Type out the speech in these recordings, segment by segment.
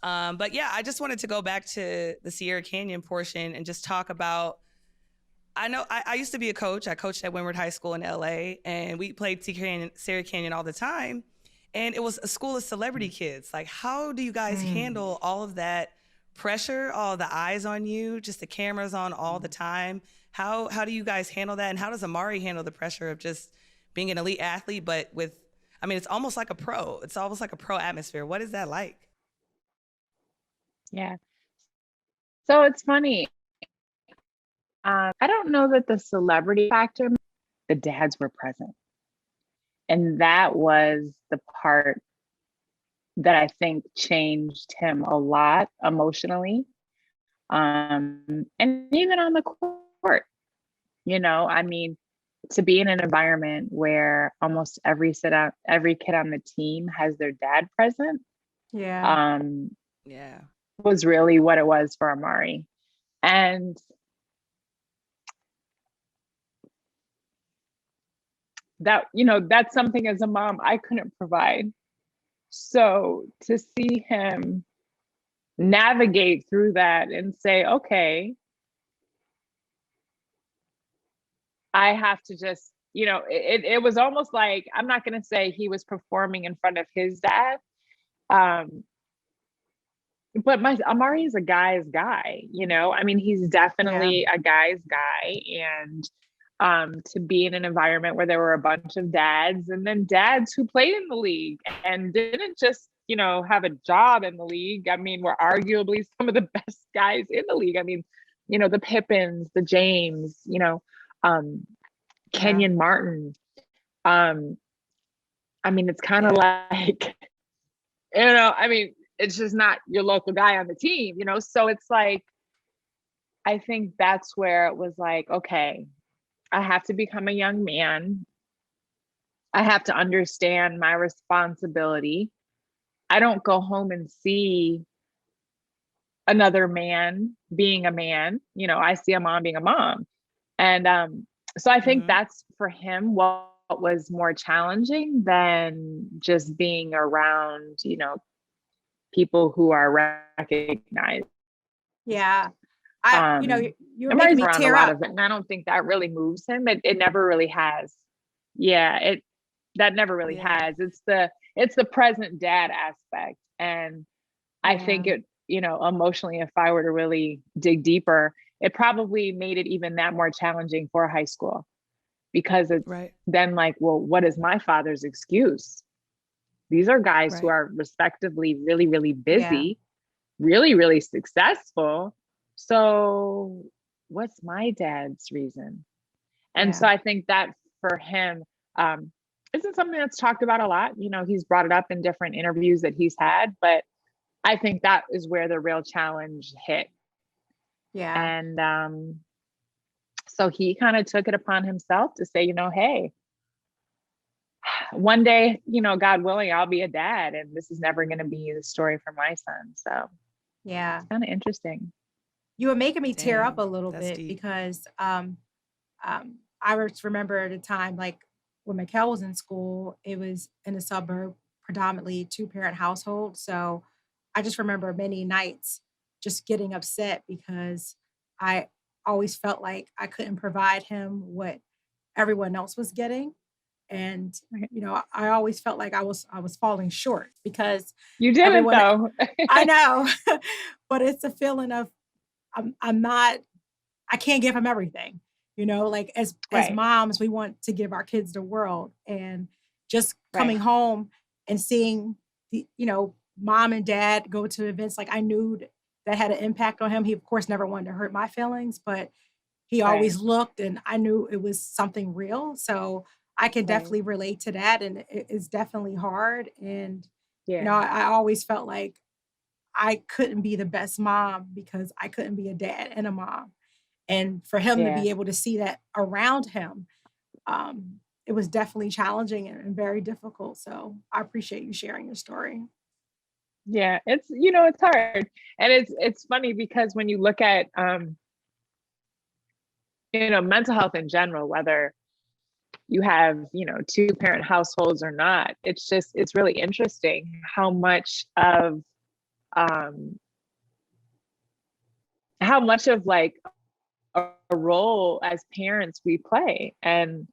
But yeah, I just wanted to go back to the Sierra Canyon portion and just talk about. I know I used to be a coach. I coached at Windward High School in LA, and we played Sierra Canyon all the time. And it was a school of celebrity kids. Like, how do you guys handle all of that pressure, all the eyes on you, just the cameras on all the time? How do you guys handle that? And how does Amari handle the pressure of just being an elite athlete, but with, I mean, it's almost like a pro. It's almost like a pro atmosphere. What is that like? Yeah. So it's funny. I don't know that the celebrity factor, the dads were present. And that was the part that I think changed him a lot emotionally. And even on the court, I mean, to be in an environment where almost every kid on the team has their dad present, Yeah. Yeah. was really what it was for Amari. And that, that's something as a mom I couldn't provide. So to see him navigate through that and say, okay, I have to just, it was almost like, I'm not going to say he was performing in front of his dad. But Amari is a guy's guy, I mean, he's definitely a guy's guy. And to be in an environment where there were a bunch of dads, and then dads who played in the league and didn't just, have a job in the league. I mean, were arguably some of the best guys in the league. I mean, the Pippens, the James, Kenyon Martin. I mean, it's kind of like, I mean, it's just not your local guy on the team, So it's like, I think that's where it was like, okay, I have to become a young man. I have to understand my responsibility. I don't go home and see another man being a man. I see a mom being a mom. And so I think that's for him what was more challenging than just being around, people who are recognized. Yeah. You're making Amari's me around tear a lot up. of it, and I don't think that really moves him. It never really has. Yeah, that never really has. It's the present dad aspect. And I think it, emotionally, if I were to really dig deeper, it probably made it even that more challenging for high school, because it's then like, well, what is my father's excuse? These are guys who are respectively really, really busy, really, really successful. So what's my dad's reason? And so I think that for him, isn't something that's talked about a lot. He's brought it up in different interviews that he's had, but I think that is where the real challenge hit. Yeah. And so he kind of took it upon himself to say, hey, one day, God willing, I'll be a dad, and this is never going to be the story for my son. So yeah, it's kind of interesting. You were making me tear up a little bit deep. because I remember at a time, like when Mikkel was in school, it was in a suburb, predominantly 2-parent household. So I just remember many nights just getting upset because I always felt like I couldn't provide him what everyone else was getting. And, I always felt like I was falling short because you didn't though. I know, but it's a feeling of I'm not, I can't give him everything, like as moms, we want to give our kids the world, and just coming home and seeing the, mom and dad go to events, like I knew that had an impact on him. He of course never wanted to hurt my feelings, but he always looked, and I knew it was something real. So I can definitely relate to that. And it's definitely hard. And, I always felt like I couldn't be the best mom because I couldn't be a dad and a mom. And for him to be able to see that around him, it was definitely challenging and very difficult. So I appreciate you sharing your story. Yeah, it's, it's hard. And it's funny because when you look at, mental health in general, whether you have, 2-parent households or not, it's really interesting how much of how much of like a role as parents we play. And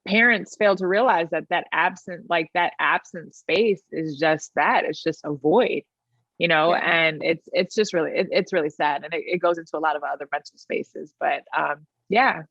parents fail to realize that absent space is just that. It's just a void, and it's just really, it's really sad. And it goes into a lot of other mental spaces, but yeah,